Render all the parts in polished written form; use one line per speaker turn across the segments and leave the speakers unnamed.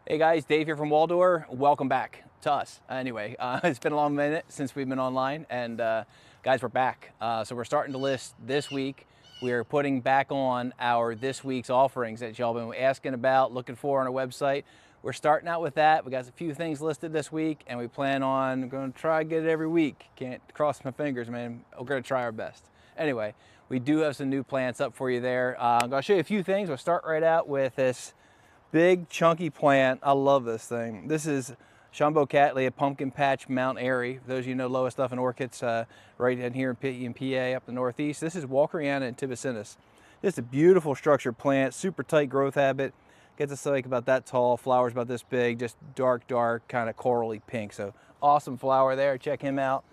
Hey guys, Dave here from Waldor. Welcome back to us. Anyway, it's been a long minute since we've been online, and guys, we're back. So we're starting to list this week. We're putting back on our this week's offerings that y'all been asking about, looking for on our website. We're starting out with that. We got a few things listed this week, and we plan on going to try to get it every week. Can't cross my fingers, man. We're going to try our best. Anyway, we do have some new plants up for you there. I'm going to show you a few things. We'll start right out with this big chunky plant. I love this thing. This is Shumbo Cattleya Pumpkin Patch Mount Airy. For those of you who know lowest stuff in orchids, right in here in PA up the Northeast. This is Walkeriana and Tibacinus. Just a beautiful structured plant, super tight growth habit. Gets us like about that tall, flowers about this big, just dark, kind of corally pink. So awesome flower there. Check him out.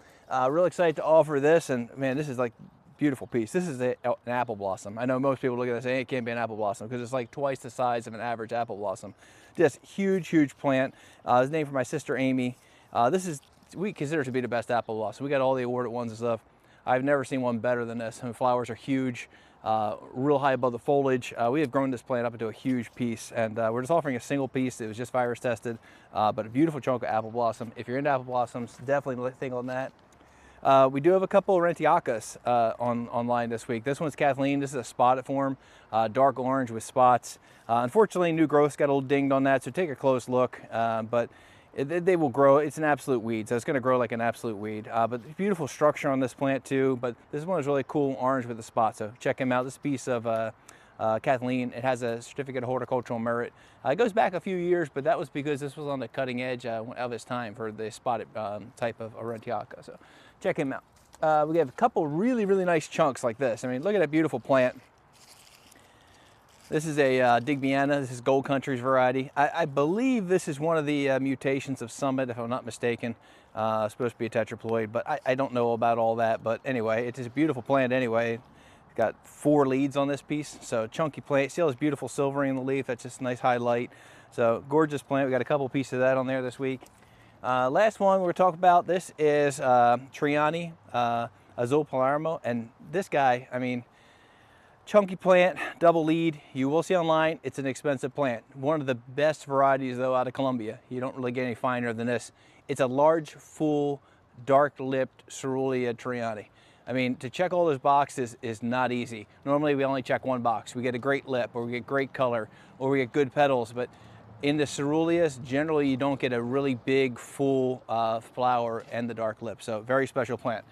Real excited to offer this, and man, this is like beautiful piece. This is an apple blossom. I know most people look at this and say, hey, it can't be an apple blossom because it's like twice the size of an average apple blossom. Just huge plant. It's named for my sister Amy. We consider it to be the best apple blossom. We got all the awarded ones and stuff. I've never seen one better than this. The flowers are huge, real high above the foliage. We have grown this plant up into a huge piece, and we're just offering a single piece. It was just virus tested, but a beautiful chunk of apple blossom. If you're into apple blossoms, definitely think on that. We do have a couple of Rentiacas online this week. This one's Kathleen. This is a spotted form, dark orange with spots. Unfortunately, new growth's got a little dinged on that, so take a close look. But they will grow. It's an absolute weed, so it's going to grow like an absolute weed. But beautiful structure on this plant too. But this one is really cool, orange with the spots. So check him out. This piece of Kathleen, it has a certificate of horticultural merit. It goes back a few years, but that was because this was on the cutting edge of its time for the spotted type of Rentiaca. So check him out. We have a couple really nice chunks like this. I mean, look at that beautiful plant. This is a Digbyana. This is Gold Country's variety. I believe this is one of the mutations of Summit, if I'm not mistaken. It's supposed to be a tetraploid, but I don't know about all that. But anyway, it is a beautiful plant anyway. Got 4 leads on this piece, so chunky plant. See all this beautiful silvering in the leaf? That's just a nice highlight. So gorgeous plant. We got a couple pieces of that on there this week. Last one we're talking about, this is Triani Azul Palermo, and this guy, I mean, chunky plant, double lead. You will see online, it's an expensive plant. One of the best varieties though out of Colombia. You don't really get any finer than this. It's a large, full, dark-lipped Cerulean Triani. I mean, to check all those boxes is not easy. Normally we only check one box. We get a great lip, or we get great color, or we get good petals, but in the Ceruleas, generally you don't get a really big, full flower and the dark lip. So very special plant.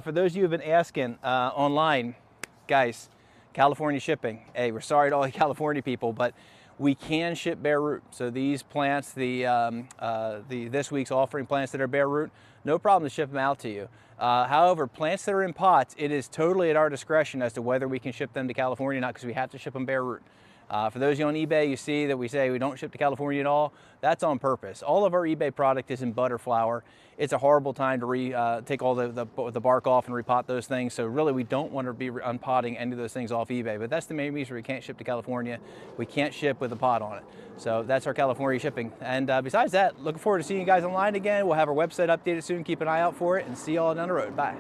For those of you who have been asking online, guys, California shipping. Hey, we're sorry to all the California people, but we can ship bare root. So these plants, this week's offering plants that are bare root, no problem to ship them out to you. However, plants that are in pots, it is totally at our discretion as to whether we can ship them to California or not, because we have to ship them bare root. For those of you on eBay, you see that we say we don't ship to California at all. That's on purpose. All of our eBay product is in butter flower. It's a horrible time to take all the bark off and repot those things. So really, we don't want to be unpotting any of those things off eBay. But that's the main reason we can't ship to California. We can't ship with a pot on it. So that's our California shipping. And besides that, looking forward to seeing you guys online again. We'll have our website updated soon. Keep an eye out for it, and see y'all down the road. Bye.